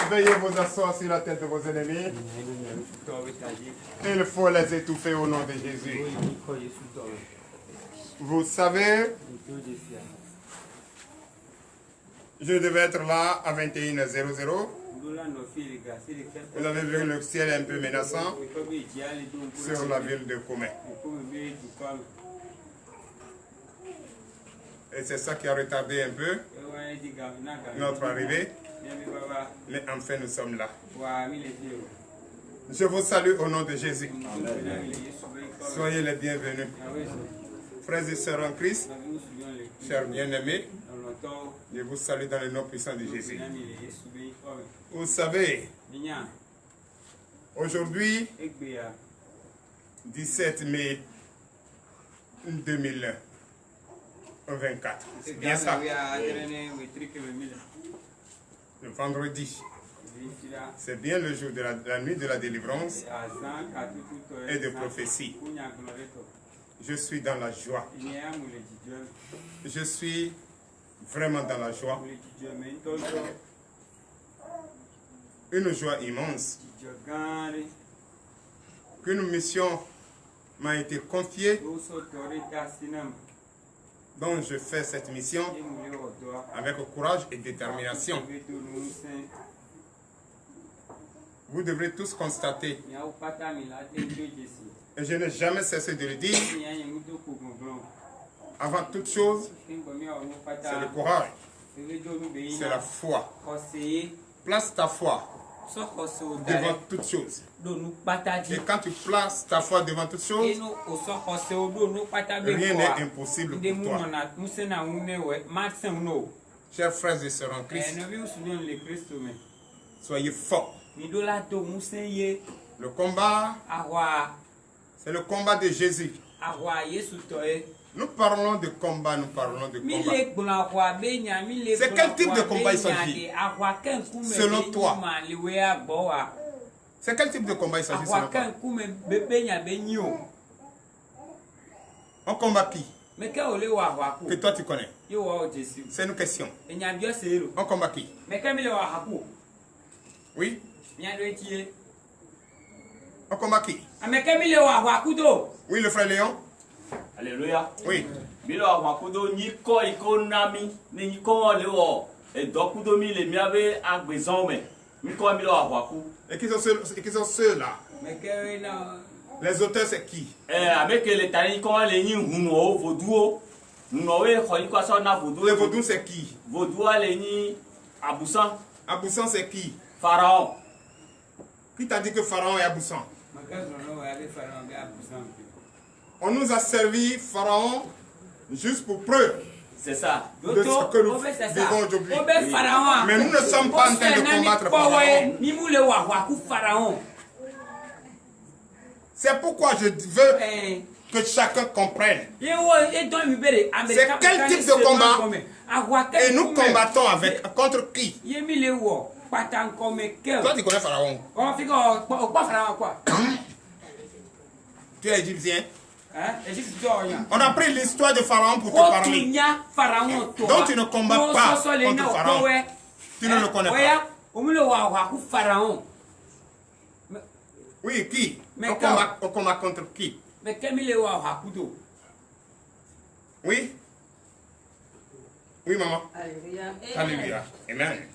Veuillez vous asseoir sur la tête de vos ennemis. Il faut les étouffer au nom de Jésus. Vous savez, je devais être là à 21h00. Vous avez vu le ciel un peu menaçant sur la ville de Koumé. Et c'est ça qui a retardé un peu notre arrivée. Mais enfin, nous sommes là. Je vous salue au nom de Jésus. Soyez les bienvenus. Frères et sœurs en Christ, chers bien-aimés, je vous salue dans le nom puissant de Jésus. Vous savez, aujourd'hui, 17 mai 2024, c'est bien ça. Le vendredi, c'est bien le jour de la nuit de la délivrance et de prophétie. Je suis dans la joie. Je suis vraiment dans la joie. Une joie immense. Qu'une mission m'a été confiée, dont je fais cette mission avec courage et détermination. Vous devrez tous constater, et je n'ai jamais cessé de le dire, avant toute chose, c'est le courage, c'est la foi. Place ta foi devant toute chose. Et quand tu places ta foi devant toute chose, rien n'est impossible pour toi. Chers frères et sœurs en Christ, soyez forts. Le combat, c'est le combat de Jésus. Nous parlons de combat, nous parlons de combat. C'est quel type de combat il s'agit? Selon toi. C'est quel type de combat il s'agit selon toi? On combat qui? Que toi tu connais. C'est une question. On combat qui? Oui? On combat qui? Oui, le frère Léon? Alléluia. Oui. Milo awakudo ni ko nami ni ko le wo e dokudo mi le miave agbezon me. Mi ko milo awaku. Et qui sont ceux-là? Les auteurs, c'est qui? Avec les tani ko le ni huno vodou. Huno we ko ko so na vodou. Les vaudous, c'est qui? Vodou le ni Abousan. Abousan, c'est qui? Pharaon. Qui t'a dit que Pharaon est Abousan? On nous a servi Pharaon juste pour preuve. C'est ça. De ce que nous vivons aujourd'hui. Mais nous ne sommes pas en train de combattre Pharaon. C'est pourquoi je veux que chacun comprenne. C'est quel type de combat? Et nous combattons contre qui? Toi, tu connais Pharaon? Tu es égyptien? On a pris l'histoire de Pharaon pour te parler. Donc tu ne combats pas contre Pharaon. Tu ne le connais pas. Oui, qui? On combat contre qui? Oui? Oui, maman. Alléluia. Alléluia. Amen.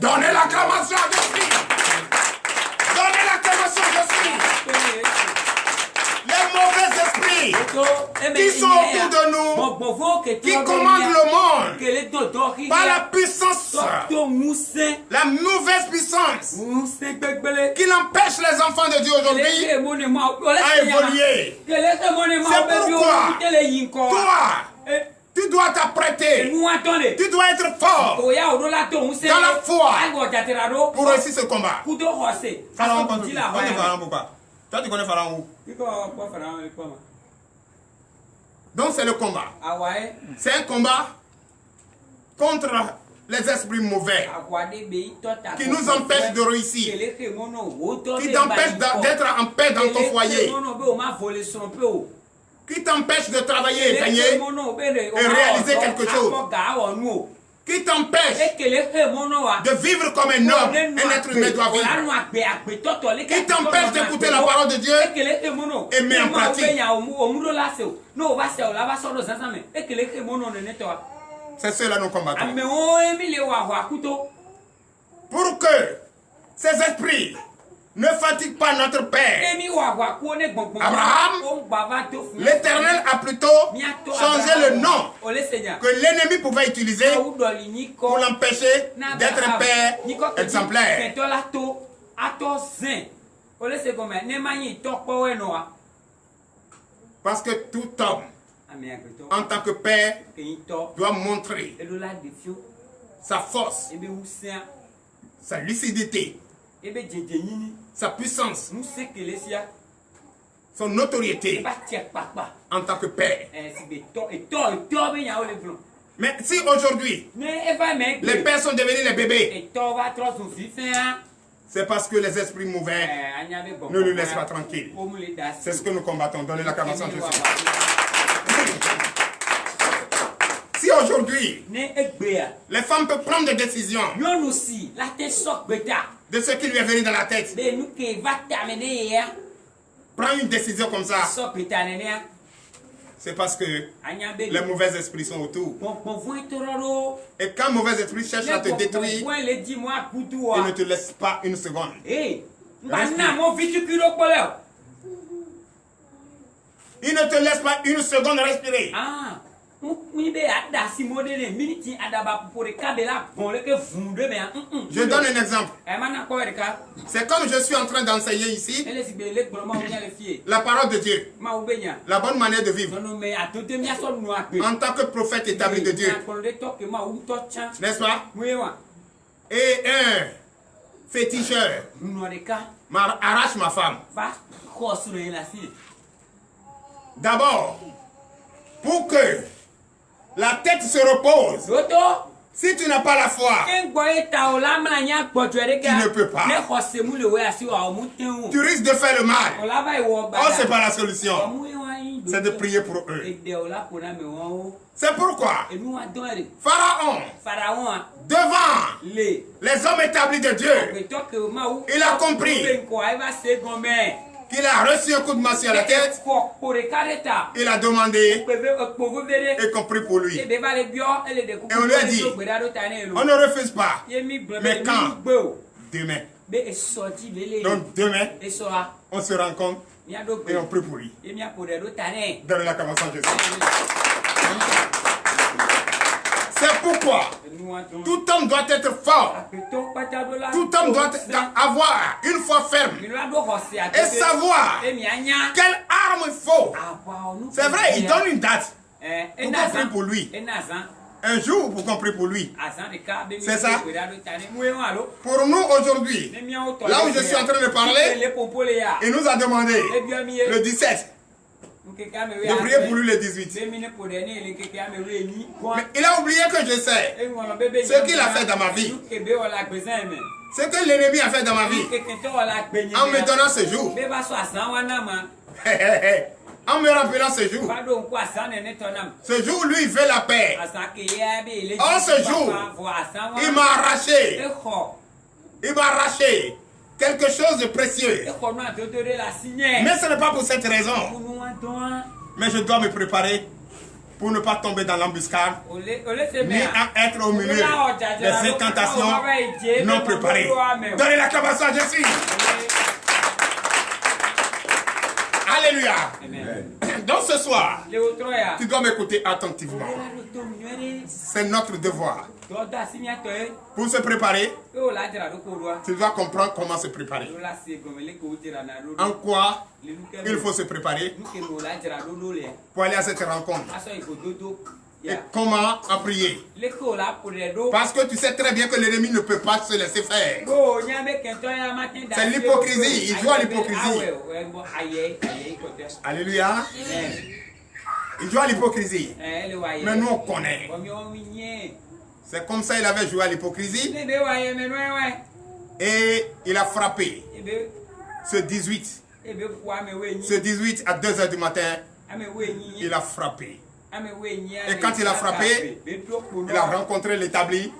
Donnez l'acclamation à Jésus. Donnez l'acclamation à Jésus. Les mauvais esprits qui sont autour de nous, qui commandent le monde par la puissance, la mauvaise puissance, qui l'empêche les enfants de Dieu aujourd'hui à évoluer. C'est pourquoi toi, tu dois t'apprêter. Tu dois être fort dans la foi pour réussir ce combat. Pharaon, on dit Pharaon pourquoi? Toi, tu connais Pharaon où? Donc, c'est le combat. C'est un combat contre les esprits mauvais qui nous empêchent de réussir, qui t'empêchent d'être en paix dans ton foyer, qui t'empêchent de travailler et gagner et réaliser quelque chose, qui t'empêche de vivre comme un homme, un être humain doit vivre, qui t'empêche d'écouter la parole de Dieu et met en pratique. C'est cela nous combattons. Pour que ces esprits ne fatiguent pas notre Père. Abraham, l'Éternel a plutôt changé le nom que l'ennemi pouvait utiliser pour l'empêcher d'être un père exemplaire. Parce que tout homme, en tant que père, doit montrer sa force, sa lucidité, sa puissance, son autorité en tant que père. Mais si aujourd'hui les pères sont devenus les bébés, c'est parce que les esprits mauvais ne nous laissent pas tranquilles. C'est ce que nous combattons. Donnez l'acclamation à Jésus. Si aujourd'hui les femmes peuvent prendre des décisions de ce qui lui est venu dans la tête, prendre une décision comme ça, c'est parce que les mauvais esprits sont autour. Et quand mauvais esprit cherche à te détruire, il ne te laisse pas une seconde. Il ne te laisse pas une seconde respirer. Je donne un exemple. C'est comme je suis en train d'enseigner ici la parole de Dieu, la bonne manière de vivre en tant que prophète établi de Dieu, n'est-ce pas? Et un féticheur arrache ma femme. D'abord, pour que la tête se repose, si tu n'as pas la foi, tu ne peux pas. Tu risques de faire le mal. Oh, c'est pas la solution. C'est de prier pour eux. C'est pourquoi Pharaon, devant les hommes établis de Dieu, il a compris qu'il a reçu un coup de massue à la tête. Il a demandé et compris pour lui. Et on lui a dit, on ne refuse pas. Mais quand? Demain. Donc demain, on se rencontre et on prie pour lui. Donne l'acclamation à Jésus. C'est pourquoi tout homme doit être fort. Tout homme doit avoir une foi ferme et savoir quelle arme il faut. C'est vrai, il donne une date pour qu'on prie pour lui. Un jour pour qu'on prie pour lui. C'est ça. Pour nous aujourd'hui, là où je suis en train de parler, il nous a demandé le 17. De prier pour lui le 18. Mais il a oublié que je sais ce qu'il a fait dans ma vie. Ce que l'ennemi a fait dans ma vie. En me donnant ce jour. En me rappelant ce jour. Ce jour, lui, il veut la paix. En ce jour, il m'a arraché. Il m'a arraché quelque chose de précieux. Mais ce n'est pas pour cette raison. Mais je dois me préparer pour ne pas tomber dans l'embuscade, ni à être au milieu des incantations non préparées. Donnez l'acclamation à Jésus. Alléluia. Donc ce soir, tu dois m'écouter attentivement. C'est notre devoir. Pour se préparer, tu dois comprendre comment se préparer. En quoi il faut se préparer pour aller à cette rencontre. Et comment en prier. Parce que tu sais très bien que l'ennemi ne peut pas se laisser faire. C'est l'hypocrisie. Il joue à l'hypocrisie. Alléluia. Il joue à l'hypocrisie. Mais nous on connaît. C'est comme ça il avait joué à l'hypocrisie. Et il a frappé. Ce 18 à 2 h du matin, il a frappé. Et quand il a frappé, il a rencontré l'établi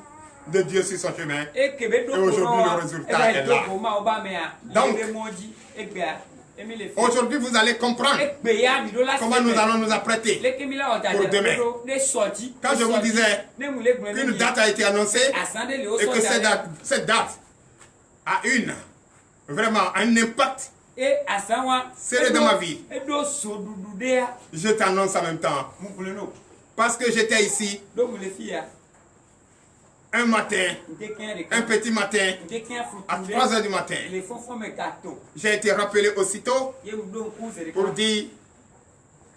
de Dieu sur son chemin. Et aujourd'hui, le résultat est là. Donc, aujourd'hui, vous allez comprendre comment nous allons nous apprêter pour demain. Quand je vous disais qu'une date a été annoncée et que cette date a vraiment un impact sérieux dans ma vie, je t'annonce en même temps. Parce que j'étais ici un matin, un petit matin, à 3 h du matin. J'ai été rappelé aussitôt pour dire,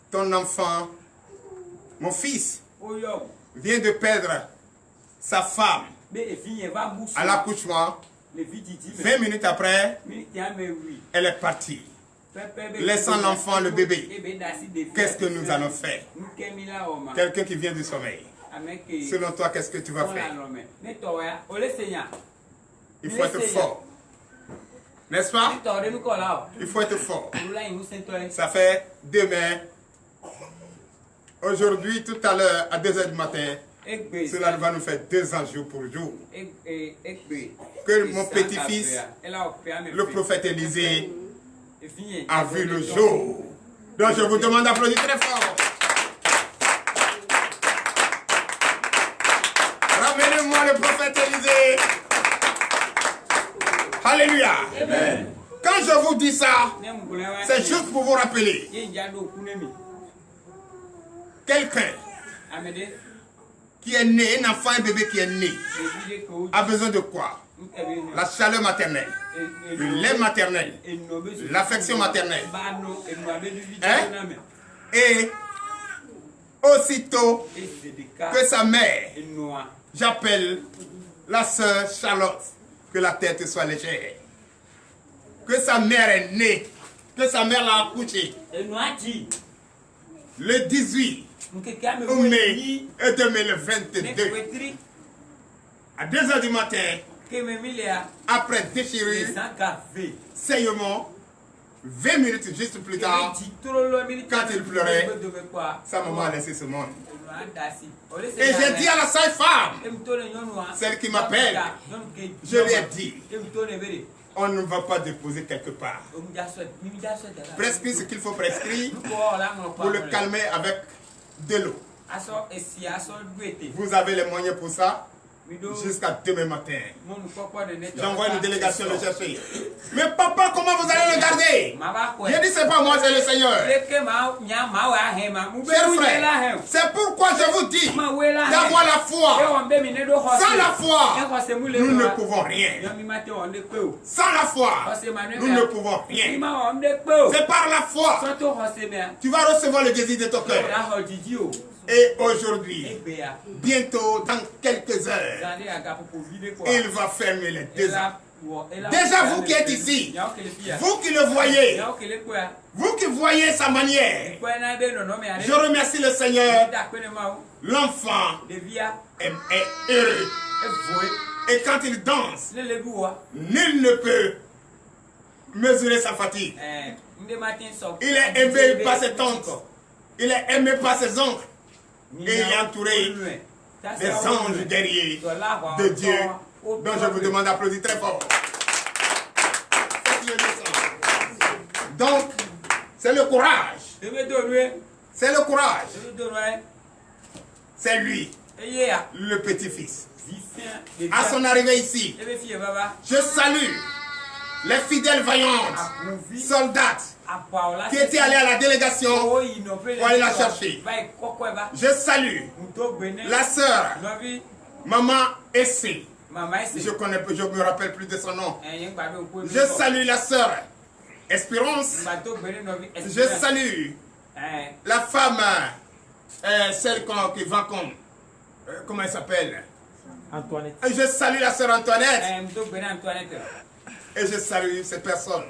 ton enfant, mon fils, vient de perdre sa femme à l'accouchement. 20 minutes après, elle est partie, laissant l'enfant, le bébé. Qu'est-ce que nous allons faire? Quelqu'un qui vient du sommeil. Selon toi, qu'est-ce que tu vas faire? Il faut être fort. N'est-ce pas? Il faut être fort. Ça fait demain, aujourd'hui, tout à l'heure, à 2 h du matin, cela va nous faire 2 ans jour pour jour. Que mon petit-fils, le prophète Élisée, a vu le jour. Donc je vous demande d'applaudir très fort. Ramenez-moi le prophète Élisée. Alléluia. Amen. Quand je vous dis ça, c'est juste pour vous rappeler. Quelqu'un qui est né, un enfant, un bébé qui est né, a besoin de quoi? La chaleur maternelle, le lait maternel, l'affection maternelle. Hein? Et aussitôt que sa mère, j'appelle la sœur Charlotte, que la tête soit légère, que sa mère est née, que sa mère l'a accouchée, le 18 mai 2022, à 2 h du matin, après déchirure, saignement, 20 minutes juste plus tard, quand il pleurait, sa maman a laissé ce monde. Et j'ai dit à la sage-femme, celle qui m'appelle, je lui ai dit, on ne va pas déposer quelque part. Prescris ce qu'il faut prescrire pour le calmer avec de l'eau. Vous avez les moyens pour ça? Jusqu'à demain matin. J'envoie une délégation le chercher. Mais papa, comment vous allez le garder? Je dis, c'est pas moi, c'est le Seigneur. Chers frères, c'est pourquoi je vous dis d'avoir la foi. Sans la foi, nous ne pouvons rien. Sans la foi, nous ne pouvons rien. C'est par la foi. Tu vas recevoir le désir de ton cœur. Et aujourd'hui, bientôt, dans quelques heures, il va fermer les 2 ans. Déjà, vous qui êtes ici, vous qui le voyez, vous qui voyez sa manière, je remercie le Seigneur. L'enfant est heureux. Et quand il danse, nul ne peut mesurer sa fatigue. Il est aimé par ses tantes. Il est aimé par ses oncles. Et il est entouré des anges guerriers de Dieu, dont je vous demande d'applaudir très fort. Donc, c'est le courage. C'est le courage. C'est lui, le petit-fils. À son arrivée ici, je salue les fidèles vaillantes, soldates, qui étaient allés à la délégation pour aller la chercher. Je salue la sœur, maman Essé. Je ne me rappelle plus de son nom. Je salue la sœur Espérance. Je salue la femme, celle qui va comme, comment elle s'appelle? Antoinette. Je salue la sœur Antoinette. Et je salue ces personnes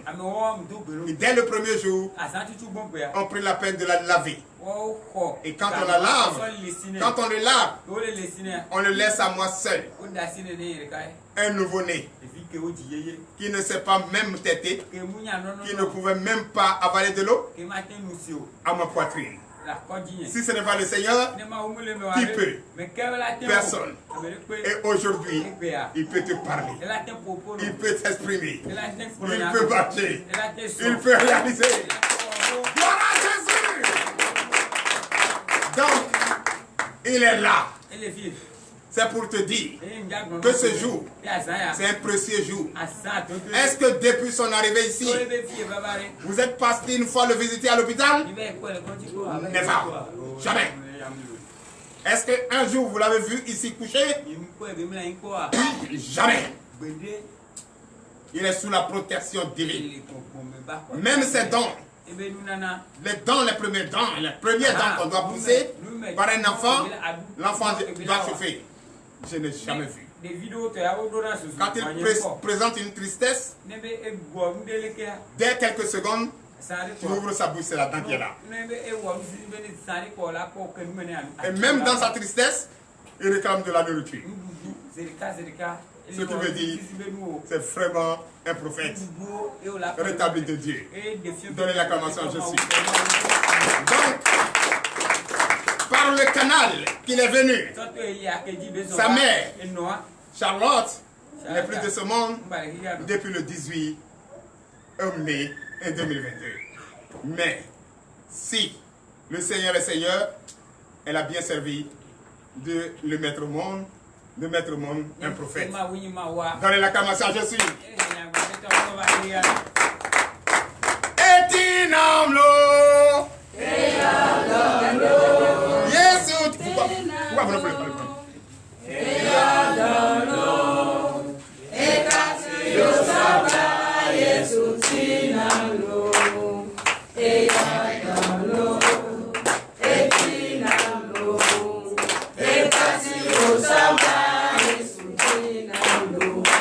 qui, dès le premier jour, ont pris la peine de la laver. Et quand on la lave, quand on le lave, on le laisse à moi seul. Un nouveau-né qui ne sait pas même téter, qui ne pouvait même pas avaler de l'eau à ma poitrine. Si ce n'est pas le Seigneur, qui peut? Personne. Et aujourd'hui, il peut te parler. Il peut t'exprimer. Il peut marcher. Il peut réaliser. Gloire à Jésus! Donc, il est là. C'est pour te dire que ce jour, c'est un précieux jour. Est-ce que depuis son arrivée ici, vous êtes parti une fois le visiter à l'hôpital? Never. Jamais. Est-ce qu'un jour vous l'avez vu ici couché? Jamais. Il est sous la protection divine. Même ses dents, les dents, les premiers dents qu'on doit pousser par un enfant, l'enfant doit souffrir. Je n'ai jamais vu. Quand il présente une tristesse, dès quelques secondes, tu ouvres sa bouche, c'est la dent qui est là. Et même dans sa tristesse, il réclame de la nourriture. Ce qui veut dire, c'est vraiment un prophète rétabli de Dieu. Donnez l'acclamation, je suis. Donc, par le canal qu'il est venu, sa mère, Charlotte, n'est plus de ce monde depuis le 18 mai 2022. Mais si le Seigneur est Seigneur, elle a bien servi de le mettre au monde, un prophète. Donnez l'acclamation, je suis. Etinamlo. Jésus. Pourquoi vous ne pouvez pas le prendre?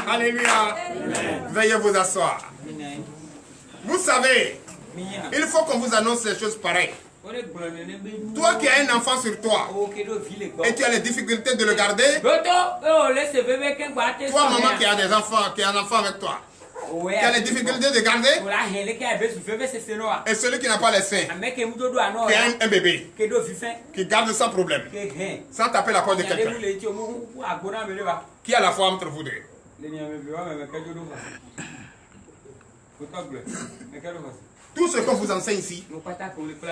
Alléluia. Veuillez vous asseoir. Vous savez, il faut qu'on vous annonce les choses pareilles. Toi qui as un enfant sur toi et tu as les difficultés de le garder, toi maman qui a des enfants, qui a un enfant avec toi, qui a les difficultés de garder, et celui qui n'a pas les seins, qui a un bébé, qui garde sans problème, sans taper la porte de quelqu'un, qui a la foi entre vous deux? Tout ce qu'on vous enseigne ici,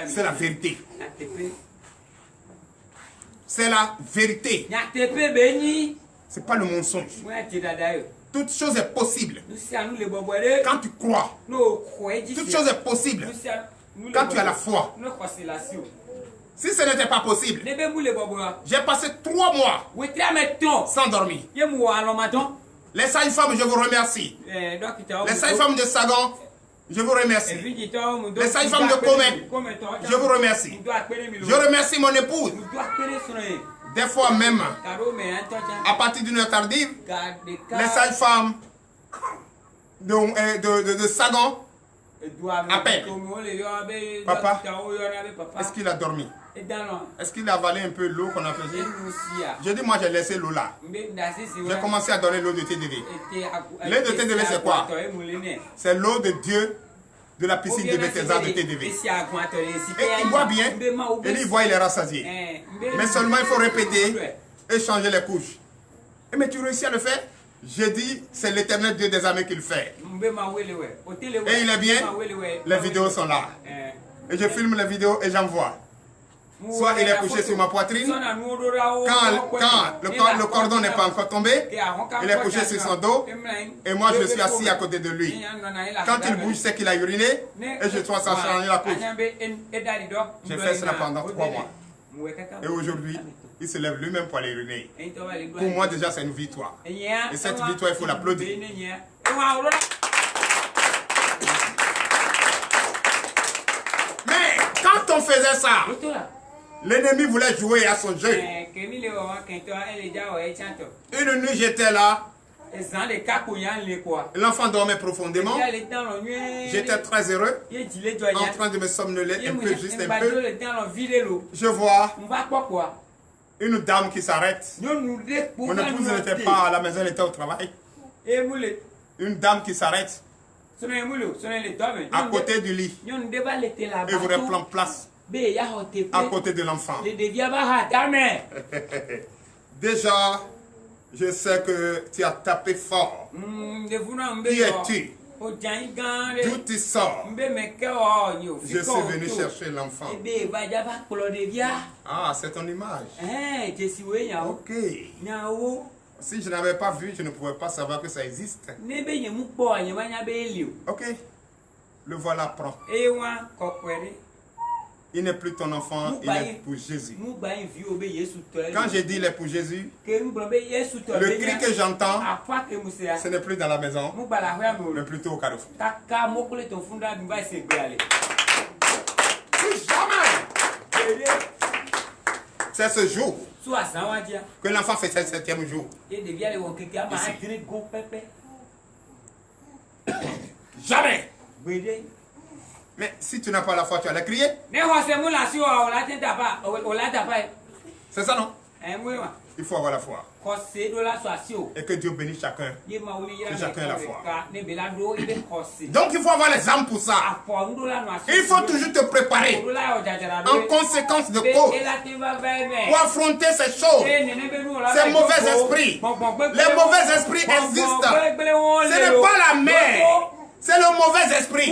c'est la vérité. C'est la vérité. C'est pas le mensonge. Toute chose est possible quand tu crois. Toute chose est possible quand tu as la foi. Si ce n'était pas possible, j'ai passé 3 mois sans dormir. Les sages-femmes, je vous remercie. Les sages-femmes de Sagan, je vous remercie. Les sages-femmes de Comet, je vous remercie. Je remercie mon épouse. Des fois même, à partir d'une heure tardive, les sages-femmes de Sagan appellent. Papa, est-ce qu'il a dormi? Est-ce qu'il a avalé un peu l'eau qu'on a faisait? Je dis, moi j'ai laissé l'eau là. J'ai commencé à donner l'eau de TDV. L'eau de TDV c'est quoi? C'est l'eau de Dieu de la piscine de Bethesda de TDV. Et il boit bien, et lui il voit, il est rassasié. Mais seulement il faut répéter et changer les couches. Mais tu réussis à le faire? J'ai dit, c'est l'Éternel Dieu des armées qui le fait. Et il est bien, les vidéos sont là. Et je filme les vidéos et j'envoie. Soit il est couché sur ma poitrine, quand le cordon n'est pas encore tombé, il est couché sur son dos, et moi je suis assis à côté de lui. Quand il bouge, c'est qu'il a uriné, et je dois changer la couche. J'ai fait cela pendant 3 mois. Et aujourd'hui, il se lève lui-même pour aller uriner. Pour moi déjà c'est une victoire. Et cette victoire, il faut l'applaudir. Mais quand on faisait ça, l'ennemi voulait jouer à son jeu. Une nuit, j'étais là. L'enfant dormait profondément. J'étais très heureux, en train de me somnoler un peu, juste un peu. Je vois une dame qui s'arrête. Mon épouse n'était pas à la maison, elle était au travail. Une dame qui s'arrête à côté du lit et vous reprend place à côté de l'enfant. Déjà, je sais que tu as tapé fort. Qui es-tu? D'où tu sors? Je suis venu chercher l'enfant. Ah, c'est ton image. Ok. Si je n'avais pas vu, je ne pouvais pas savoir que ça existe. Ok. Le voilà, prends. Il n'est plus ton enfant, il est pour Jésus. Quand j'ai dit il est pour Jésus, le cri que j'entends, ce n'est plus dans la maison, mais plutôt au carrefour. Plus jamais! C'est ce jour que l'enfant fait son 7e jour. Ici. Jamais! Mais si tu n'as pas la foi, tu allais crier. C'est ça, non? Il faut avoir la foi. Et que Dieu bénisse chacun. Que chacun ait la foi. Donc il faut avoir les âmes pour ça. Il faut toujours te préparer en conséquence de cause pour affronter ces choses, ces mauvais esprits. Les mauvais esprits existent. Ce n'est pas la mer. C'est le mauvais esprit.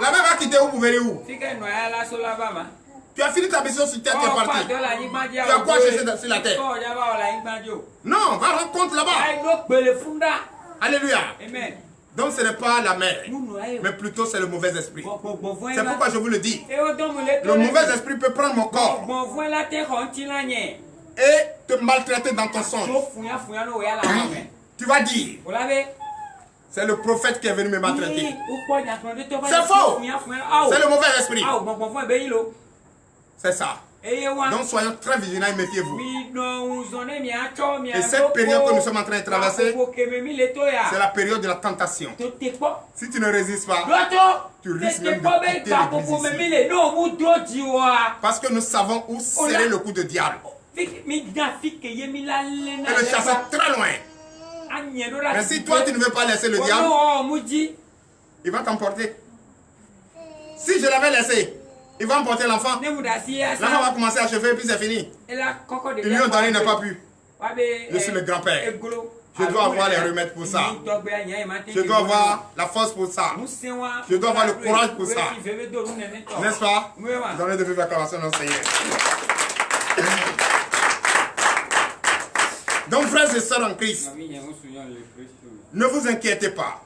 La mer va quitter où pour venir où? Tu as fini ta mission sur terre, tu es parti. Tu as quoi chercher sur la terre? Non, va rencontre là-bas. Alléluia. Amen. Donc ce n'est pas la mer, mais plutôt c'est le mauvais esprit. C'est pourquoi je vous le dis. Le mauvais esprit peut prendre mon corps et te maltraiter dans ton songe. Tu vas dire, c'est le prophète qui est venu me maltraiter. C'est faux. C'est le mauvais esprit. C'est ça. Donc soyons très vigilants et méfiez-vous. Et cette période que nous sommes en train de traverser, c'est la période de la tentation. Si tu ne résistes pas, tu risques même de quitter l'église ici. Parce que nous savons où serrer le coup de diable. Et le chasser très loin. Mais si toi tu ne veux pas laisser le diable, il va t'emporter. Si je l'avais laissé, il va emporter l'enfant. L'enfant va commencer à chauffer et puis c'est fini. Ils lui ont donné, il n'a pas pu. Je suis le grand-père. Je dois avoir les remèdes pour ça. Je dois avoir la force pour ça. Je dois avoir le courage pour ça. N'est-ce pas? Donnez de vives acclamations au Seigneur. Donc frères et sœurs en Christ, ne vous inquiétez pas.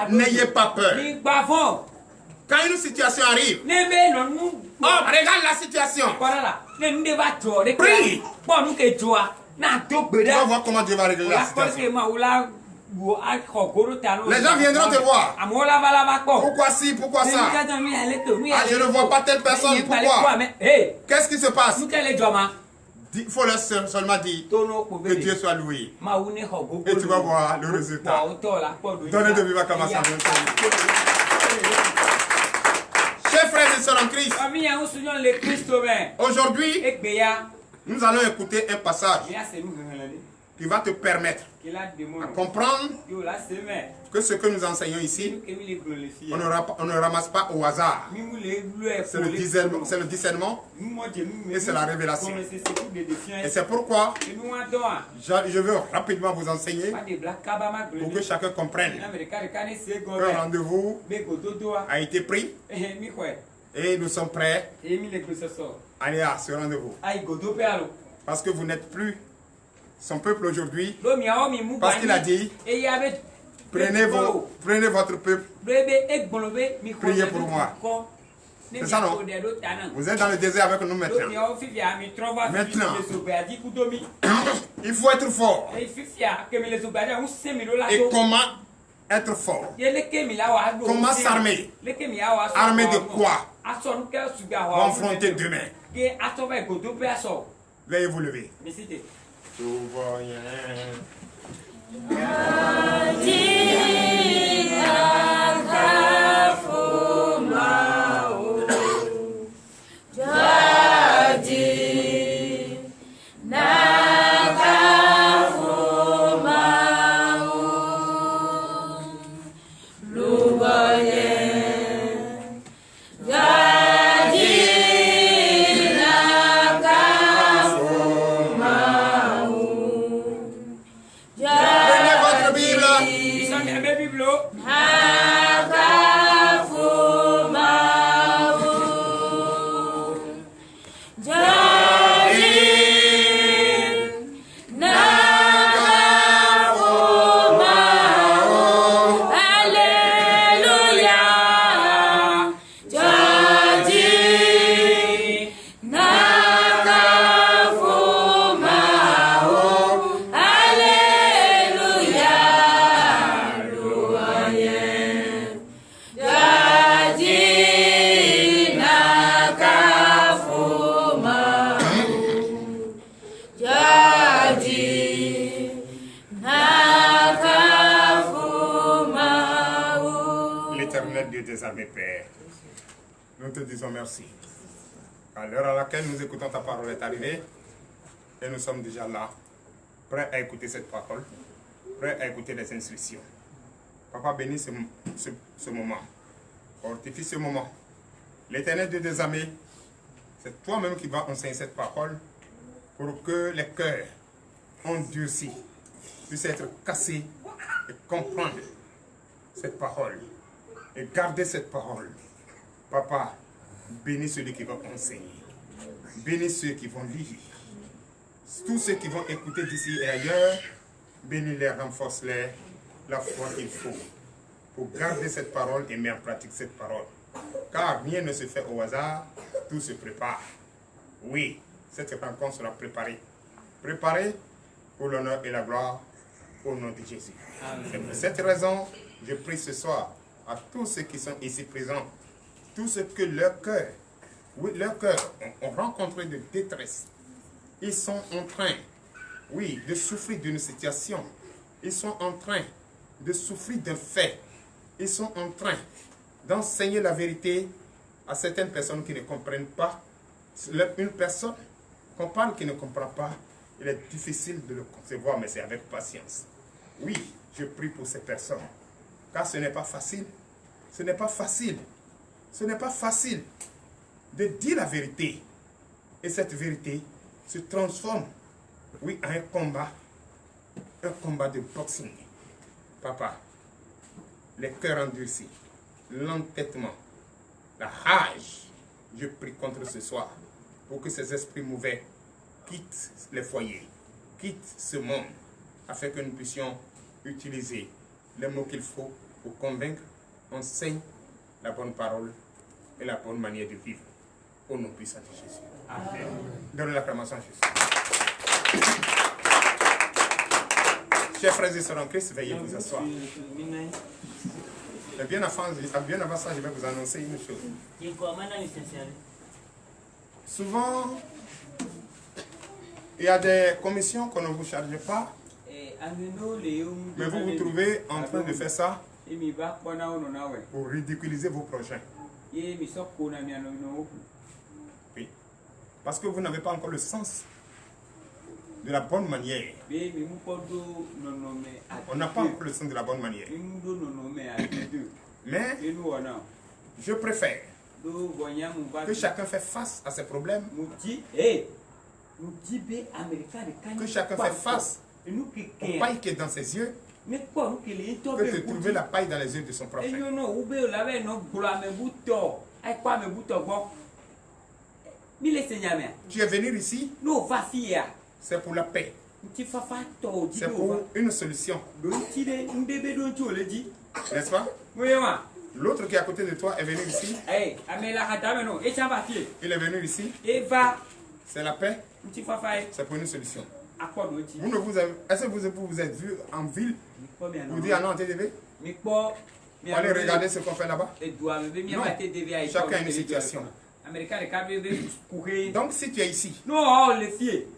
N'ayez pas peur. Quand une situation arrive, oh, regarde la situation. Prie. Tu vas voir comment Dieu va régler la situation. Les gens viendront te voir. Pourquoi ci, pourquoi ça? Ah, je ne vois pas telle personne. Pourquoi? Qu'est-ce qui se passe? Il faut leur seulement dire que Dieu soit loué. Et tu vas voir le résultat. Donnez de vive acclamation. Chers frères et sœurs en Christ, aujourd'hui, nous allons écouter un passage qui va te permettre à comprendre que ce que nous enseignons ici, on ne ramasse pas au hasard. C'est le discernement et c'est la révélation. Et c'est pourquoi je veux rapidement vous enseigner pour que chacun comprenne qu'un rendez-vous a été pris et nous sommes prêts à aller à ce rendez-vous. Parce que vous n'êtes plus son peuple aujourd'hui, parce qu'il a dit, prenez votre peuple, priez pour moi. C'est ça, non? Vous êtes dans le désert avec nous maintenant. Maintenant, il faut être fort. Et comment être fort? Comment s'armer? Armer de quoi? Pour affronter demain. Veuillez vous lever. Éternel Dieu des armées, Père, nous te disons merci. À l'heure à laquelle nous écoutons ta parole est arrivée, et nous sommes déjà là, prêts à écouter cette parole, prêts à écouter les instructions. Papa, bénis ce moment, fortifie ce moment. L'Éternel Dieu des armées, c'est toi-même qui vas enseigner cette parole pour que les cœurs endurcis puissent être cassés et comprendre cette parole et garder cette parole. Papa, bénis celui qui va enseigner. Bénis ceux qui vont lire. Tous ceux qui vont écouter d'ici et ailleurs, bénis-les, renforce-les la foi qu'il faut pour garder cette parole et mettre en pratique cette parole. Car rien ne se fait au hasard, tout se prépare. Oui, cette rencontre sera préparée. Préparée pour l'honneur et la gloire au nom de Jésus. C'est pour cette raison, je prie ce soir à tous ceux qui sont ici présents, tous ceux que leur cœur, oui, leur cœur ont rencontré de détresse. Ils sont en train, oui, de souffrir d'une situation. Ils sont en train de souffrir d'un fait. Ils sont en train d'enseigner la vérité à certaines personnes qui ne comprennent pas. Une personne qu'on parle qui ne comprend pas, il est difficile de le concevoir, mais c'est avec patience. Oui, je prie pour ces personnes, car ce n'est pas facile. Ce n'est pas facile. Ce n'est pas facile de dire la vérité. Et cette vérité se transforme, oui, en un combat de boxing. Papa, les cœurs endurcis, l'entêtement, la rage, je prie contre ce soir pour que ces esprits mauvais quittent les foyers, quittent ce monde, afin que nous puissions utiliser les mots qu'il faut pour convaincre, enseigner la bonne parole et la bonne manière de vivre. Au nom puissant de Jésus. Amen. Donne l'acclamation à Jésus. Chers frères et sœurs en Christ, veuillez vous asseoir. Et bien avant ça, je vais vous annoncer une chose. Souvent, il y a des commissions qu'on ne vous charge pas, mais vous vous trouvez en train de faire ça pour ridiculiser vos prochains. Oui. Parce que vous n'avez pas encore le sens de la bonne manière. On n'a pas encore le sens de la bonne manière. Mais je préfère que chacun fait face à ses problèmes. Que chacun fait face au paille qui est dans ses yeux. Que de trouver la paille dans les yeux de son prophète. Tu es venu ici, c'est pour la paix. C'est pour une solution. N'est-ce pas? L'autre qui est à côté de toi est venu ici. Il est venu ici. C'est la paix. C'est pour une solution. Est-ce que vous vous êtes vu en ville? Vous dites allons en TDV? Allez regarder ce qu'on fait là-bas. Non. Chacun a une situation. Donc si tu es ici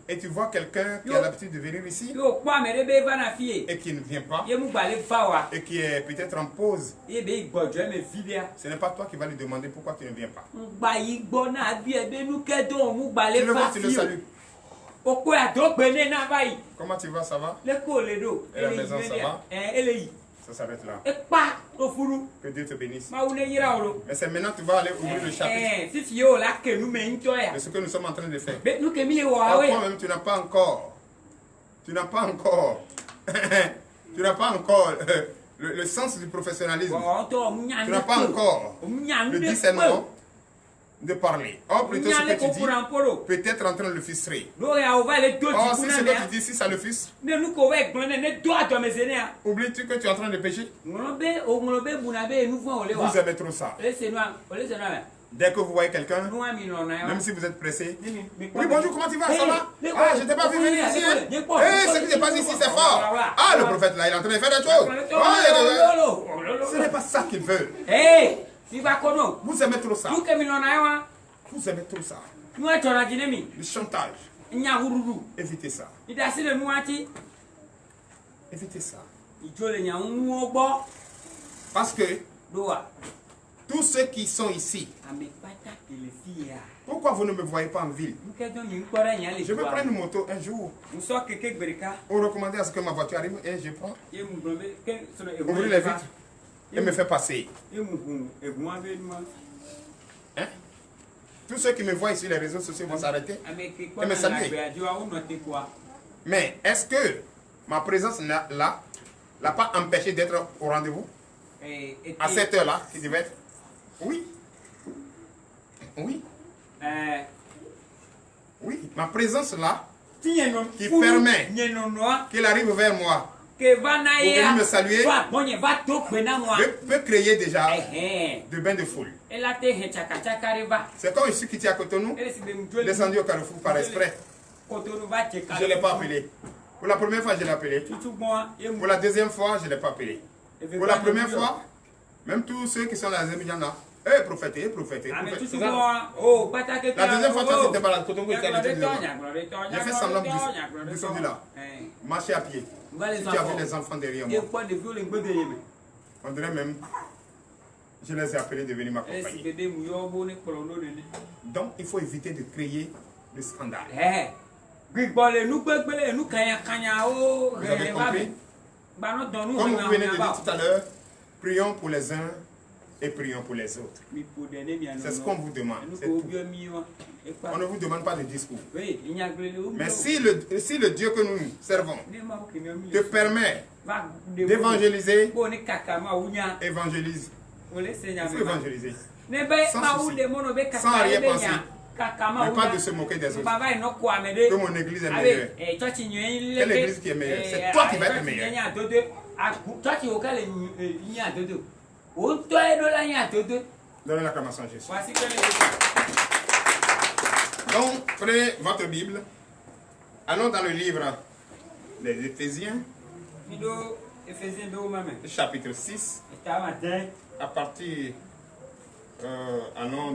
et tu vois quelqu'un qui a l'habitude de venir ici et qui ne vient pas et qui est peut-être en pause, ce n'est pas toi qui vas lui demander pourquoi tu ne viens pas. Tu le vois, tu le salues. Comment tu vas, ça va? Et la maison, ça va? Ça s'arrête là. Que Dieu te bénisse. Et c'est maintenant que tu vas aller ouvrir le chapitre de ce que nous sommes en train de faire. Toi-même, tu n'as pas encore le sens du professionnalisme. Tu n'as pas encore le discernement de parler. Or, plutôt ce que tu dis, peut-être en train de le frustrer. Or, si ce que tu dis, si ça le frustre, oublies-tu que tu es en train de pécher? Vous aimez trop ça. Dès que vous voyez quelqu'un, même si vous êtes pressé, oui, bonjour, comment tu vas? Ça va? Ah, je ne t'ai pas vu venir ici. Ce qui se passe ici, c'est fort. Ah, le prophète là, il est en train de faire des choses. Ce n'est pas ça qu'il veut. Vous aimez trop ça. Vous aimez trop ça. Le chantage. Évitez ça. Évitez ça. Parce que Tous ceux qui sont ici, pourquoi vous ne me voyez pas en ville? Je veux prendre une moto un jour. On recommandait à ce que ma voiture arrive et je prends. Ouvrir les vitres et me faire passer. Hein? Tous ceux qui me voient sur les réseaux sociaux vont s'arrêter et me saluer. Mais est-ce que ma présence là l'a pas empêché d'être au rendez-vous? À cette heure-là, qui devait être? Oui. Oui. Oui, ma présence là, qui permet qu'il arrive vers moi pour venir me saluer, peut créer déjà de bains de foule. C'est comme ici qui était à Cotonou, descendu au Carrefour par exprès. Je ne l'ai pas appelé. Pour la première fois, je l'ai appelé. Pour la deuxième fois, je ne l'ai pas appelé. Pour la première fois, même tous ceux qui sont là, il y en a. Prophète. La deuxième fois, ça c'était pas la Cotonou. J'ai fait semblant de descendre là. Marcher à pied. Si tu avais les enfants derrière moi. On dirait même, je les ai appelés de venir m'accompagner. Donc, il faut éviter de créer le scandale. Vous avez compris? Comme vous venez de dire tout à l'heure, prions pour les uns et prions pour les autres. C'est ce qu'on vous demande. On ne vous demande pas de discours. Mais si le Dieu que nous servons te permet d'évangéliser, évangélise. Il faut évangéliser. Sans souci, sans arrière-pensée. Mais pas de se moquer des autres. Que mon église est meilleure. Quelle église qui est meilleure? C'est toi qui vas être meilleur. Donnez l'acclamation à Jésus. Donc, prenez votre Bible. Allons dans le livre des Éphésiens, chapitre 6, à partir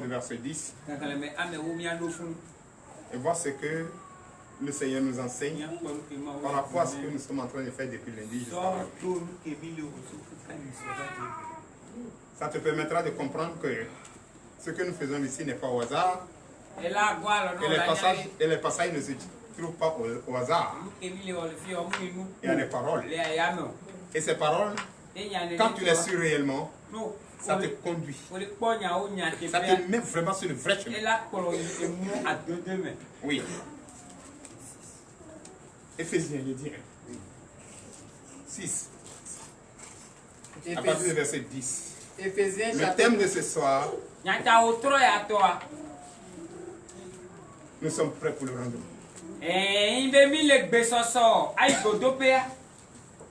du verset 10, et voir ce que le Seigneur nous enseigne par rapport à ce que nous sommes en train de faire depuis lundi. Ça te permettra de comprendre que ce que nous faisons ici n'est pas au hasard. Et les passages ne se trouvent pas au hasard. Il y a des paroles. Et ces paroles, quand tu les suis réellement, ça te conduit. Ça te met vraiment sur le vrai chemin. Oui. Éphésiens, je dirais. 6. À partir du verset 10. Le thème de ce soir, nous sommes prêts pour le rendez-vous.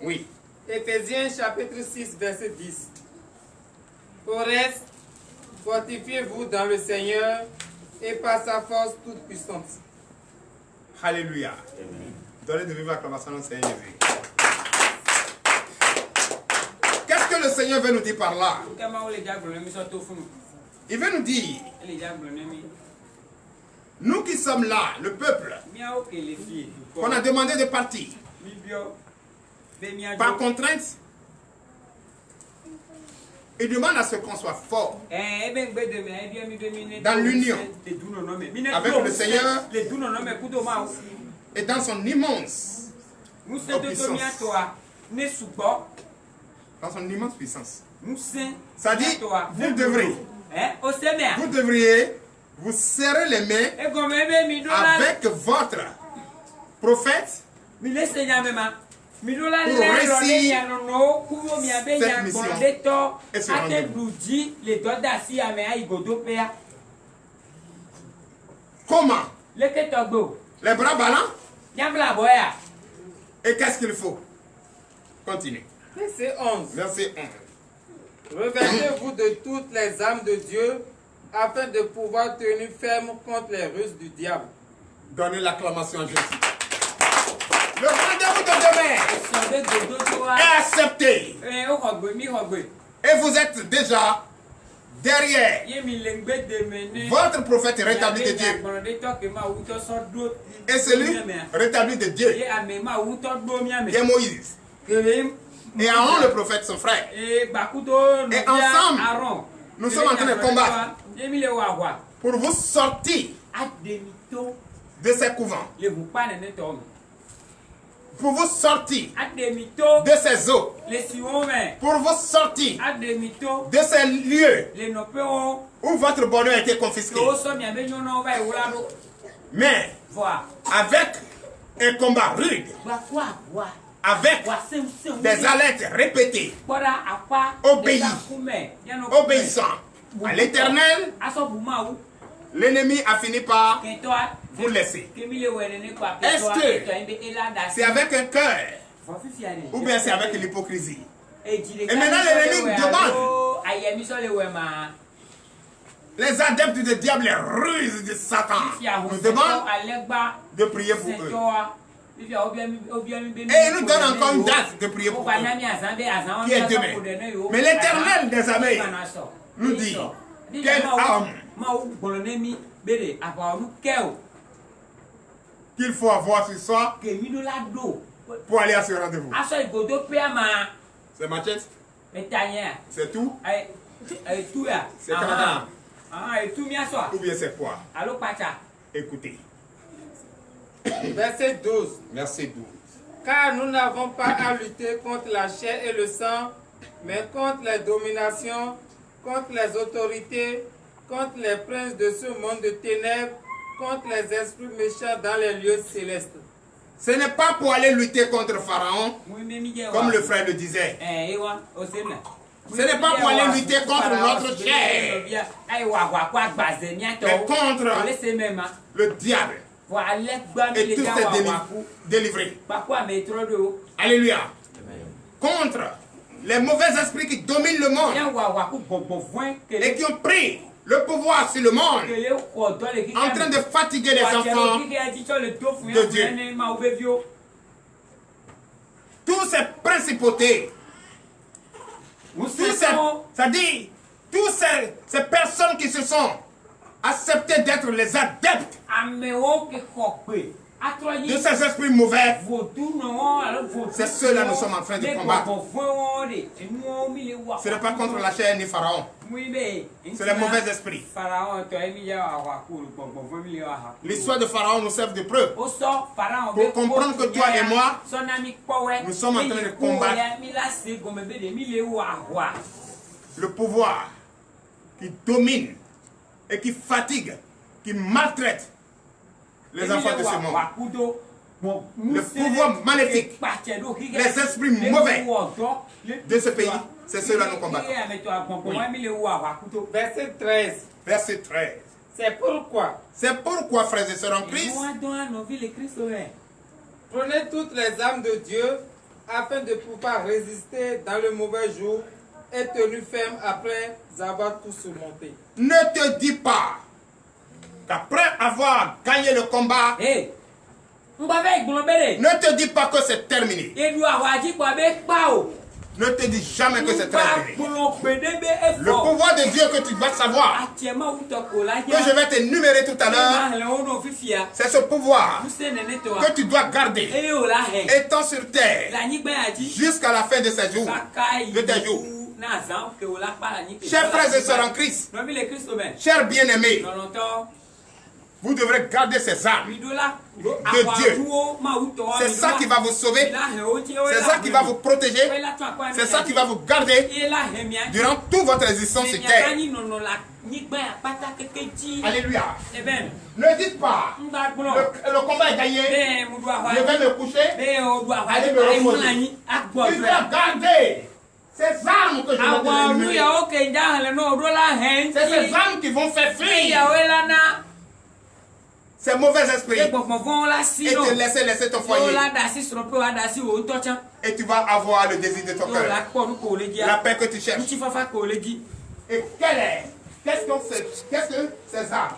Oui. Éphésiens chapitre 6, verset 10. Au reste, fortifiez-vous dans le Seigneur et par sa force toute puissante. Alléluia. Donnez de vivre acclamation au Seigneur Jésus. Qu'est-ce que le Seigneur veut nous dire par là? Il veut nous dire, nous qui sommes là, le peuple, qu'on a demandé de partir, par contrainte, il demande à ce qu'on soit fort dans l'union avec le Seigneur et dans son immense puissance. Dans son immense puissance. Ça dit, vous devriez vous serrer les mains avec votre prophète pour réussir cette mission et ce rendez-vous. Comment? Les bras ballants? Et qu'est-ce qu'il faut? Continue. Verset 11. Verset 11. Revêtez-vous de toutes les armes de Dieu afin de pouvoir tenir ferme contre les ruses du diable. Donnez l'acclamation à Jésus. Le rendez-vous de demain est accepté. Et vous êtes déjà derrière votre prophète rétabli de Dieu. Et celui rétabli de Dieu, qui est Moïse. Et Aaron, le prophète, son frère. Et ensemble, nous sommes en train de combattre pour vous sortir de ces couvents. Pour vous sortir de ces eaux. Pour vous sortir de ces lieux où votre bonheur a été confisqué. Mais avec un combat rude, avec des alertes répétées, obéissant à l'Éternel, l'ennemi a fini par vous laisser. Est-ce que c'est avec un cœur ou bien c'est avec l'hypocrisie? Et maintenant l'ennemi demande, les adeptes du diable, les ruses de Satan, nous demandent de prier pour eux. Et il nous donne encore une date de prier pour eux, qui est demain. Mais l'Éternel des armées nous dit, quelle arme qu'il faut avoir ce soir pour aller à ce rendez-vous? C'est machette? C'est tout? C'est Canada? Ou bien c'est quoi? Écoutez. Verset 12. Verset 12. Car nous n'avons pas à lutter contre la chair et le sang, mais contre les dominations, contre les autorités, contre les princes de ce monde de ténèbres, contre les esprits méchants dans les lieux célestes. Ce n'est pas pour aller lutter contre Pharaon, comme le frère le disait. Ce n'est pas pour aller lutter contre notre chair, mais contre le diable et tous ces délivrés. Alléluia. Contre les mauvais esprits qui dominent le monde et qui ont pris le pouvoir sur le monde, en train de fatiguer les enfants de Dieu. Tous ces principautés, c'est-à-dire toutes ces personnes qui se sont acceptées d'être les adeptes de ces esprits mauvais, c'est ceux-là nous sommes en train de combattre. Ce n'est pas contre la chair ni Pharaon. C'est les mauvais esprits. L'histoire de Pharaon nous sert de preuve pour comprendre que toi et moi, nous sommes en train de combattre le pouvoir qui domine et qui fatigue, qui maltraite les enfants de ce monde. Le pouvoir maléfique, les esprits mauvais de ce pays, c'est cela que nous combattons. Oui. Verset 13. Verset 13. C'est pourquoi, frères et sœurs en Christ, prenez toutes les armes de Dieu afin de pouvoir résister dans le mauvais jour et tenir ferme après avoir tout surmonté. Ne te dis pas qu'après avoir gagné le combat, ne te dis pas que c'est terminé. Ne te dis jamais que c'est terminé. Le pouvoir de Dieu que tu dois savoir, que je vais t'énumérer tout à l'heure, c'est ce pouvoir que tu dois garder étant sur terre jusqu'à la fin de ces jours, de tes jours. Chers frères et sœurs en Christ, chers bien-aimés, vous devrez garder ces armes de Dieu. C'est ça qui va vous sauver. C'est ça qui va vous protéger. C'est ça qui va vous garder durant toute votre existence sur terre. Alléluia. Ne dites pas, le combat est gagné, je vais me coucher, allez me reposer. Tu dois garder ces armes que je vais te. C'est ces armes qui vont faire fuir ces mauvais esprits et te laisser ton foyer. Et tu vas avoir le désir de ton cœur, la paix que tu cherches. Et qu'est-ce que ces armes?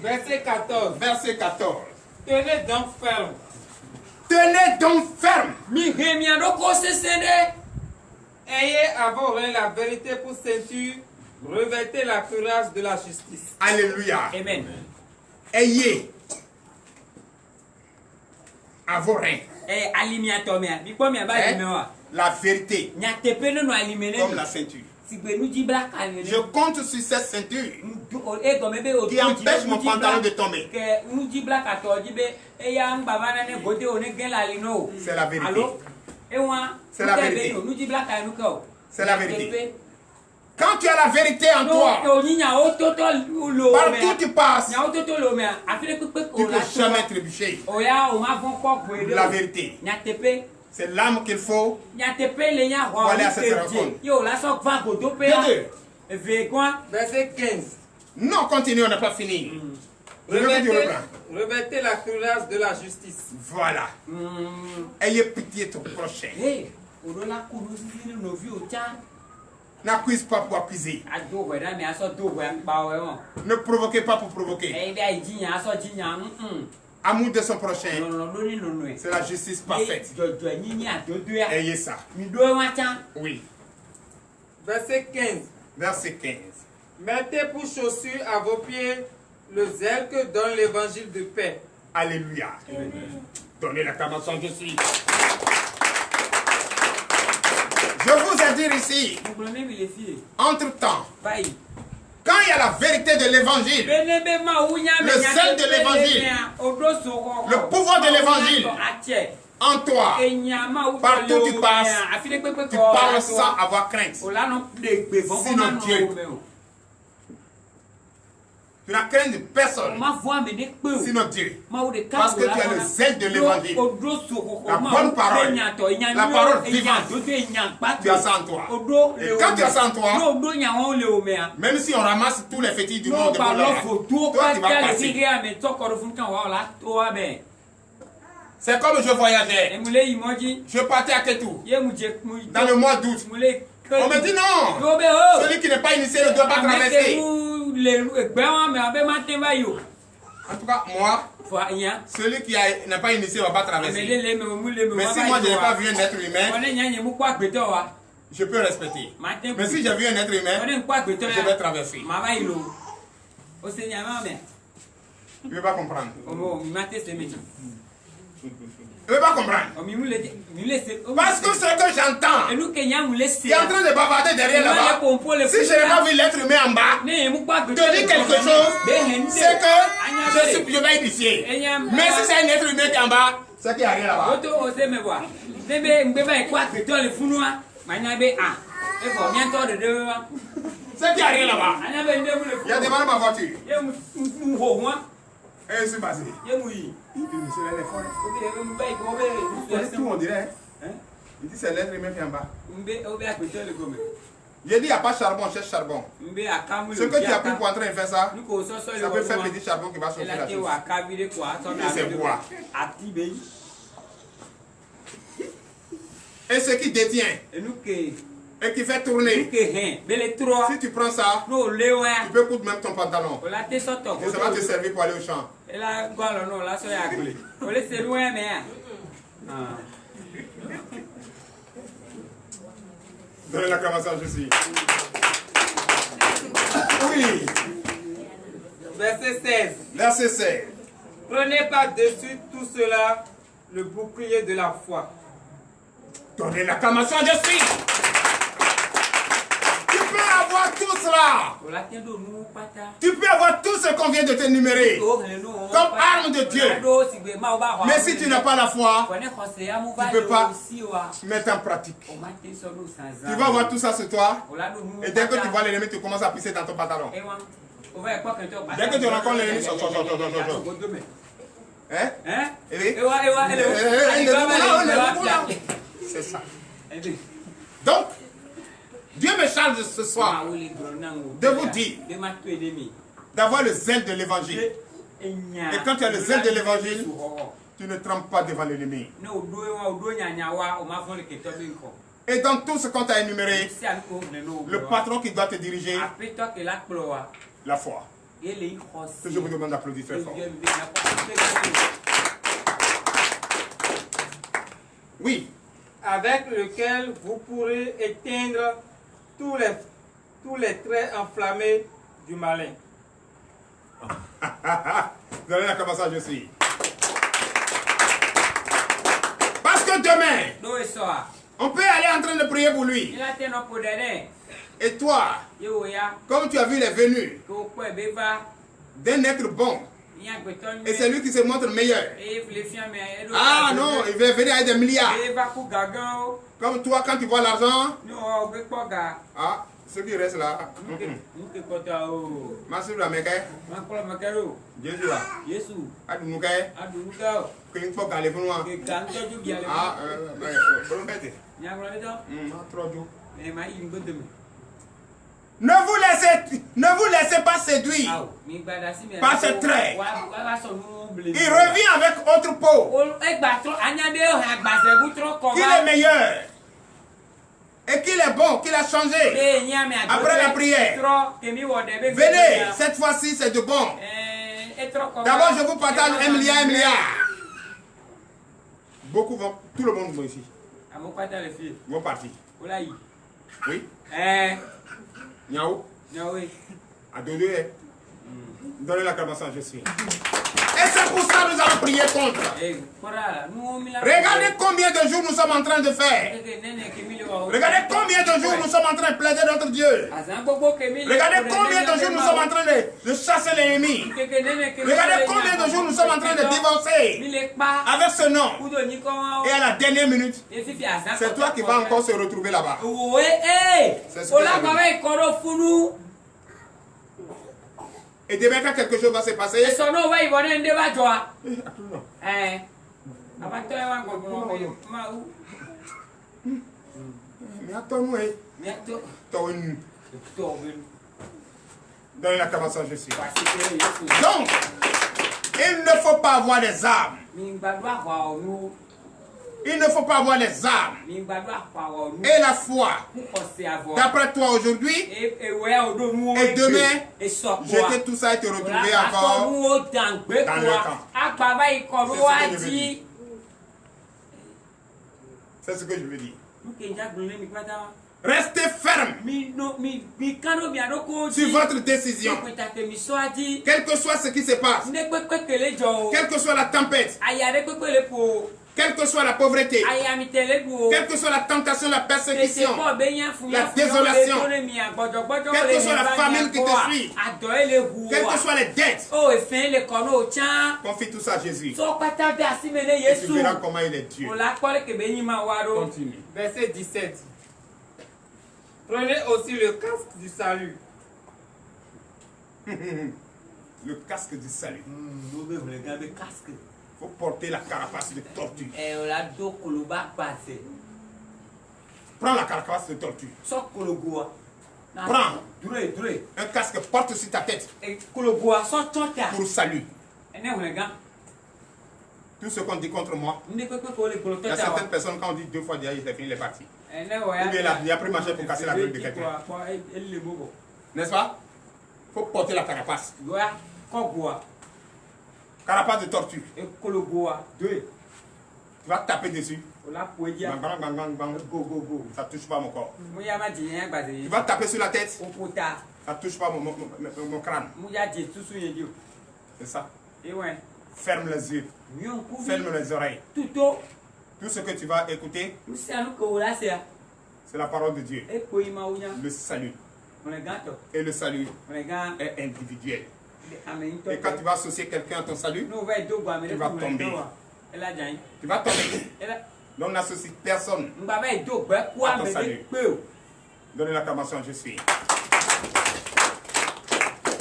Verset 14. Verset 14. Tenez donc ferme. Tenez donc ferme. Ayez à vos reins la vérité pour ceinture. Revêtez la courage de la justice. Alléluia. Amen. Ayez à vos reins La vérité. Comme la ceinture. Je compte sur cette ceinture qui empêche mon pantalon de tomber. C'est la vérité. C'est la vérité. C'est la vérité. Quand tu as la vérité en toi, partout tu passes, tu ne peux jamais trébucher. La vérité. C'est l'âme qu'il faut pour aller à cette rencontre. Verset 15. Non, continue, on n'a pas fini. Revêtez la cuirasse de la justice. Voilà. Ayez pitié de ton prochain. N'accuse pas pour accuser. Ne provoquez pas pour provoquer. Amour de son prochain. C'est la justice parfaite. Ayez ça. Oui. Verset 15. Verset 15. Mettez pour chaussure à vos pieds le zèle que donne l'évangile de paix. Alléluia. Donnez l'acclamation, je suis. Je vous ai dit ici, entre-temps, quand il y a la vérité de l'évangile, le zèle de l'évangile, le pouvoir de l'évangile en toi, partout tu passes, tu parles sans avoir crainte. Sinon Dieu. Tu n'as crainte de personne, sinon Dieu. Parce que tu as le zèle de l'évangile. La bonne parole, la parole vivante. Tu as ça en toi. Et quand tu as ça en toi, même si on ramasse tous les fétiches du monde, toi tu vas passer. C'est comme je voyageais. Je partais à Ketou. Dans le mois d'août. On me dit non. Celui qui n'est pas initié ne doit pas traverser. En tout cas, moi, celui qui n'a pas initié ne va pas traverser. Mais si moi je n'ai pas vu un être humain, je peux respecter. Mais si j'ai vu un être humain, je vais traverser. Je ne vais pas comprendre. Je ne vais pas comprendre. Parce que ce que j'entends, qui est en train de bavarder derrière là-bas, si je n'ai pas vu l'être humain en bas, te dire quelque chose, c'est que je vais initier. Mais si c'est un être humain qui est en bas, c'est qu'il n'y a rien là-bas. C'est qu'il n'y a rien là-bas. Il y a des mal dans ma voiture. Et c'est passé. Tout on dirait. Il dit c'est l'être humain qui est en bas. J'ai dit il n'y a pas de charbon, cherche charbon. Ce que tu as pris pour entrer et faire ça, ça peut faire petit charbon qui va chauffer la chose. Et c'est bois. Et ce qui détient et qui fait tourner, si tu prends ça, tu peux coudre même ton pantalon. Et ça va te servir pour aller au champ. Donnez l'acclamation, je suis. Oui. Verset 16. Verset 16. Prenez par-dessus tout cela le bouclier de la foi. Donnez l'acclamation, je suis. Tu peux avoir tout cela. Tu peux avoir tout ce qu'on vient de t'énumérer comme arme de Dieu. Mais si tu n'as pas la foi, tu ne peux pas mettre en pratique. Tu vas avoir tout ça sur toi. Et dès que tu vois l'ennemi, tu commences à pisser dans ton pantalon. Dès que tu rencontres l'ennemi, c'est ça. Donc, Dieu me charge ce soir de vous dire d'avoir le zèle de l'évangile. Et quand tu as le zèle de l'évangile, tu ne trembles pas devant l'ennemi. Et dans tout ce qu'on t'a énuméré, le patron qui doit te diriger, la foi. Que je vous demande d'applaudir très fort. Oui. Avec lequel vous pourrez éteindre tous les traits enflammés du malin. Vous allez là comment ça je suis. que demain, on peut aller en train de prier pour lui. Et toi, comme tu as vu, il est venu d'un être bon. Et c'est lui qui se montre meilleur. Ah non, il va venir avec des milliards. Comme toi, quand tu vois l'argent, ah, ce qui reste là. Merci la Mecque. Jésus là. Adounuke. Qu'il faut garder pour moi. Ah, ne vous laissez pas séduire par ce trait. Il revient avec autre peau. Qu'il est meilleur. Et qu'il est bon, qu'il a changé. Après la prière. Venez, cette fois-ci c'est de bon. D'abord je vous partage 1 milliard. Beaucoup vont, tout le monde va ici. Vont partir. Oui. Niaou. À deux. Donnez l'acclamation, je suis. Et c'est pour ça que nous allons prier contre. Regardez combien de jours nous sommes en train de faire. Regardez combien de jours nous sommes en train de plaider notre Dieu. Regardez combien de jours nous sommes en train de chasser l'ennemi. Regardez combien de jours nous sommes en train de divorcer avec ce nom. Et à la dernière minute, c'est toi qui vas encore se retrouver là-bas. C'est ce que et demain, quand quelque chose va se passer. Mais attends-nous, Donnez la commençance, je suis. Donc, il ne faut pas avoir des armes. Il ne faut pas avoir les armes et la foi. D'après toi aujourd'hui et demain, jeter tout ça et te retrouver encore dans le camp. C'est ce que je veux dire. Restez ferme sur votre décision. Quel que soit ce qui se passe, quelle que soit la tempête, quelle que soit la pauvreté, quelle que soit la tentation, la persécution, la désolation, quelle que soit la famine qui te suit, quelles que soient les dettes, confie tout ça à Jésus. Et tu verras comment il est Dieu. Continue. Verset 17. Prenez aussi le casque du salut. Le casque du salut. Il faut porter la carapace de tortue. Prends la carapace de tortue. Prends un casque, porte sur ta tête. Pour salut. Tout ce qu'on dit contre moi, il y a certaines personnes, quand on dit 2 fois déjà, il est fini, il est parti. Ou bien il a pris ma chaise pour casser la gueule de quelqu'un. N'est-ce pas? Il faut porter la carapace. Carapace de tortue. Tu vas taper dessus. Bang, bang, bang, bang, bang. Ça touche pas mon corps. Tu vas taper sur la tête. Ça touche pas mon crâne. C'est ça. Ferme les yeux. Ferme les oreilles. Tout ce que tu vas écouter, c'est la parole de Dieu. Le salut. Et le salut est individuel. Et quand tu vas associer quelqu'un à ton salut, tu vas tomber. Tu vas tomber. Donc n'associe personne à ton salut. Donnez l'acclamation, je suis.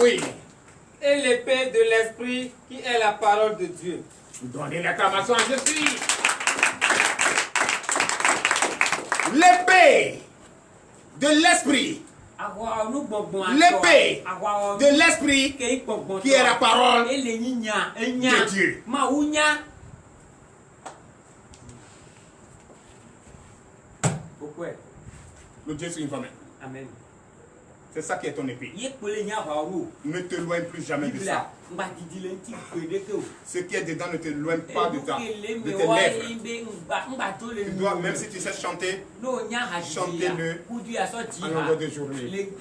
Oui. Et l'épée de l'esprit qui est la parole de Dieu. Donnez l'acclamation, je suis. L'épée de l'esprit. L'épée de l'esprit qui est la parole de Dieu. Le Dieu sur une femme. Amen. C'est ça qui est ton épée. Ne te loigne plus jamais de ça. Ce qui est dedans ne te loigne pas de tes lèvres. Tu dois, même si tu sais chanter, chantez-le en longueur de journée,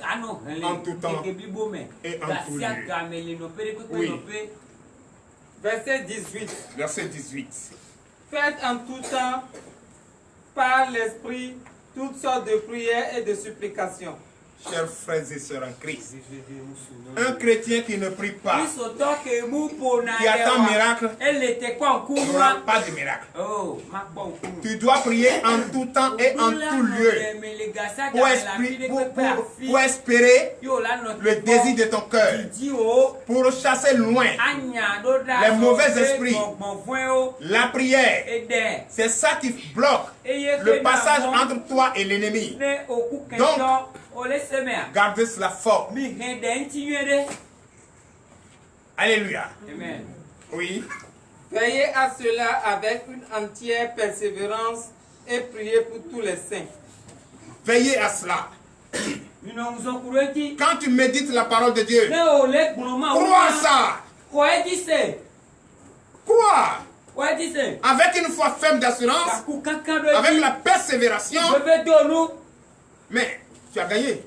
en tout temps et en tout lieu. Oui. Verset 18. Verset 18. Faites en tout temps par l'Esprit toutes sortes de prières et de supplications. Chers frères et sœurs en Christ, un chrétien qui ne prie pas, qui attend miracle, n'aura pas de miracle. Tu dois prier en tout temps et en tout lieu pour espérer le désir de ton cœur, pour chasser loin les mauvais esprits. La prière, c'est ça qui bloque le passage entre toi et l'ennemi. Donc, gardez cela fort. Alléluia. Amen. Oui. Veillez à cela avec une entière persévérance et priez pour tous les saints. Veillez à cela. Quand tu médites la parole de Dieu, crois ça. Crois. Avec une foi ferme d'assurance, avec la persévération, mais tu as gagné.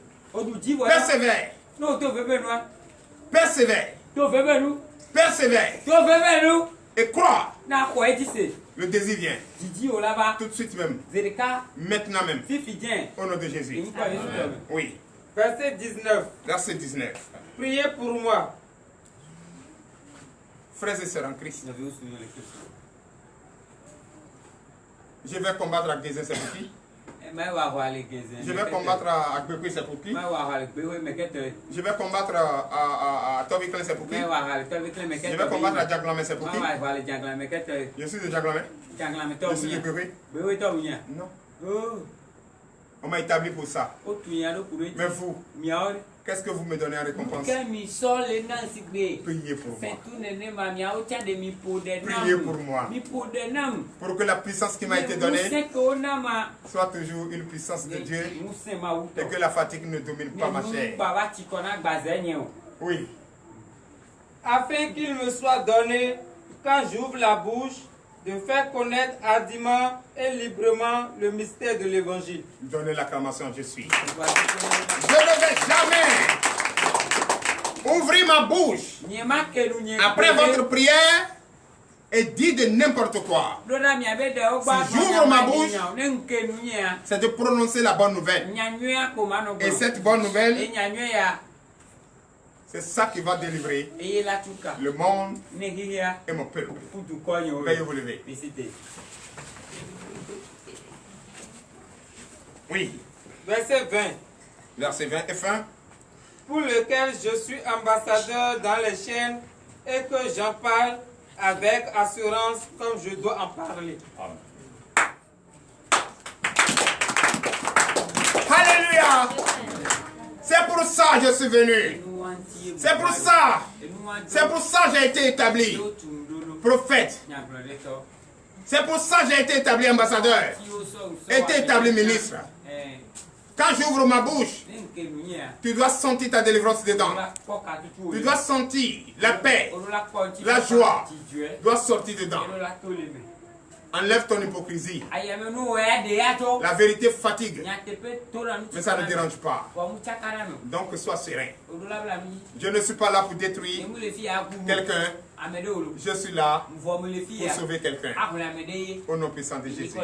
Persévère. Persévère. Persévère. Et crois. Le désir vient. Tout de suite même. Maintenant même. Au nom de Jésus. Oui. Verset 19. Verset 19. Priez pour moi. Frères et sœurs en Christ. Je vais combattre avec des incertitudes. Je vais combattre à Gbekwe Sepouki. Je vais combattre à Tobiklen Sepouki. Je vais combattre à Djaglamé Sepouki. Je suis de Djaglamé. Je suis de Gbekwe. Non. On m'a établi pour ça. Mais vous, qu'est-ce que vous me donnez en récompense? Priez pour moi. Priez pour moi. Pour que la puissance qui m'a été donnée soit toujours une puissance de Dieu et que la fatigue ne domine pas ma chair. Oui. Afin qu'il me soit donné, quand j'ouvre la bouche, de faire connaître hardiment et librement le mystère de l'évangile. Donnez l'acclamation, je suis. Je ne vais jamais ouvrir ma bouche après votre prière et dire de n'importe quoi. Si j'ouvre ma bouche, c'est de prononcer la bonne nouvelle. Et cette bonne nouvelle, c'est ça qui va délivrer le monde et mon peuple. Veuillez vous lever. Oui. Verset 20. Verset 20 et fin. Pour lequel je suis ambassadeur dans les chaînes et que j'en parle avec assurance comme je dois en parler. Alléluia. C'est pour ça que je suis venu. C'est pour ça. C'est pour ça que j'ai été établi prophète. C'est pour ça que j'ai été établi ambassadeur. Été établi ministre. Quand j'ouvre ma bouche, tu dois sentir ta délivrance dedans. Tu dois sentir la paix, la joie doit sortir dedans. Enlève ton hypocrisie. La vérité fatigue, mais ça ne dérange pas. Donc sois serein. Je ne suis pas là pour détruire quelqu'un. Je suis là pour sauver quelqu'un. Au nom puissant de Jésus.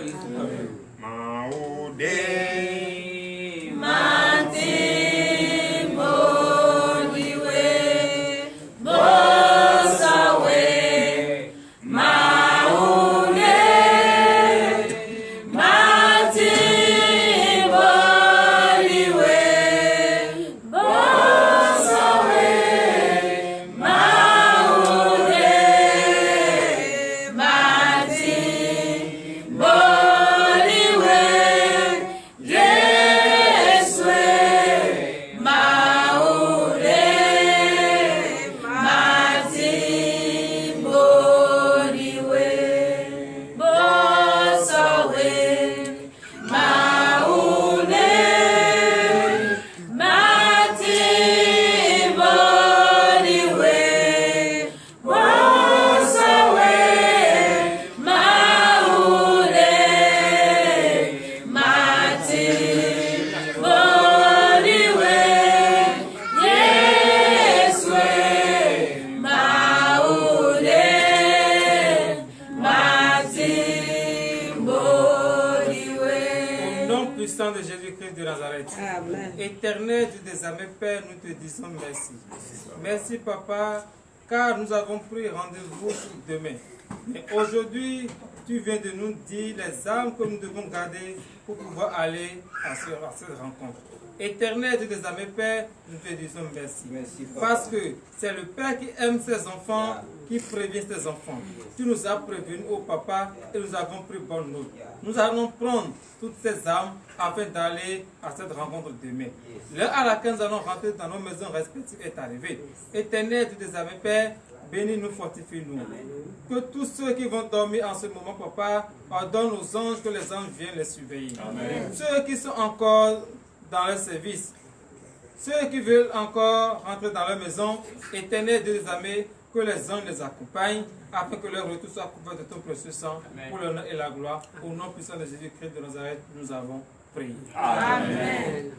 armées, Père, nous te disons merci. Merci, Papa, car nous avons pris rendez-vous demain. Mais aujourd'hui, tu viens de nous dire les armes que nous devons garder pour pouvoir aller à cette rencontre. Éternel Dieu des armées, Père, nous te disons merci. Parce que c'est le Père qui aime ses enfants, qui prévient ses enfants. Tu nous as prévenus, oh Papa, et nous avons pris bonne note. Nous allons prendre toutes ces armes afin d'aller à cette rencontre demain. L'heure à laquelle nous allons rentrer dans nos maisons respectives est arrivée. Éternel Dieu des armées, Père, bénis-nous, fortifie-nous. Que tous ceux qui vont dormir en ce moment, Papa, ordonne aux anges que les anges viennent les surveiller. Amen. Ceux qui sont encore dans leur service, ceux qui veulent encore rentrer dans leur maison, Éternel Dieu des armées, que les anges les accompagnent, afin que leur retour soit couvert de ton précieux sang, pour l'honneur et la gloire. Au nom puissant de Jésus-Christ de Nazareth, nous avons prié. Amen.